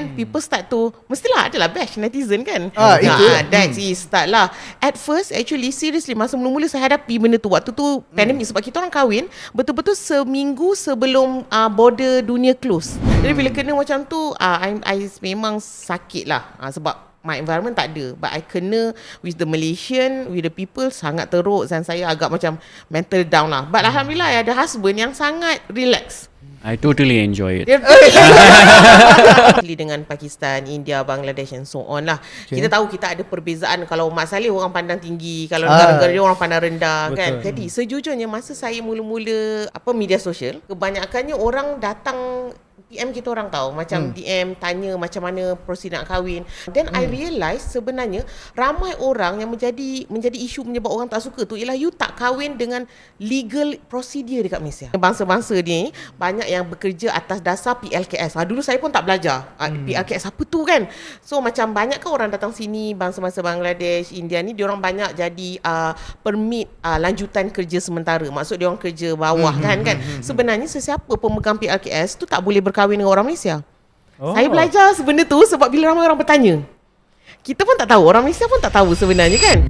then people start to, mestilah adalah bash netizen kan. That is start lah. At first actually seriously masa mula-mula saya hadapi benda tu. Waktu tu pandemik, sebab kita orang kahwin betul-betul seminggu sebelum border dunia close. Jadi bila kena macam tu, I memang sakit lah, sebab my environment tak ada, but I kena with the Malaysian, with the people, sangat teruk dan saya agak macam mental down lah. But Alhamdulillah I ada husband yang sangat relax. I totally enjoy it. Dengan Pakistan, India, Bangladesh and so on lah. Kita tahu kita ada perbezaan. Kalau Mat Salleh orang pandang tinggi, kalau negara-negara dia orang pandang rendah. Betul. Kan. Jadi sejujurnya masa saya mula-mula media sosial, kebanyakannya orang datang DM kita orang tahu, macam DM tanya macam mana proses nak kahwin. Then I realise sebenarnya ramai orang yang menjadi isu menyebab orang tak suka tu ialah you tak kahwin dengan legal procedure dekat Malaysia. Bangsa-bangsa ni banyak yang bekerja atas dasar PLKS. Dulu saya pun tak belajar PLKS apa tu kan. So macam banyak kan orang datang sini, bangsa-bangsa Bangladesh, India ni diorang banyak jadi permit lanjutan kerja sementara. Maksud diorang kerja bawah kan. Sebenarnya sesiapa pemegang PLKS tu tak boleh berkahwin dengan orang Malaysia. Saya belajar sebenarnya tu sebab bila ramai orang bertanya, kita pun tak tahu, orang Malaysia pun tak tahu sebenarnya kan.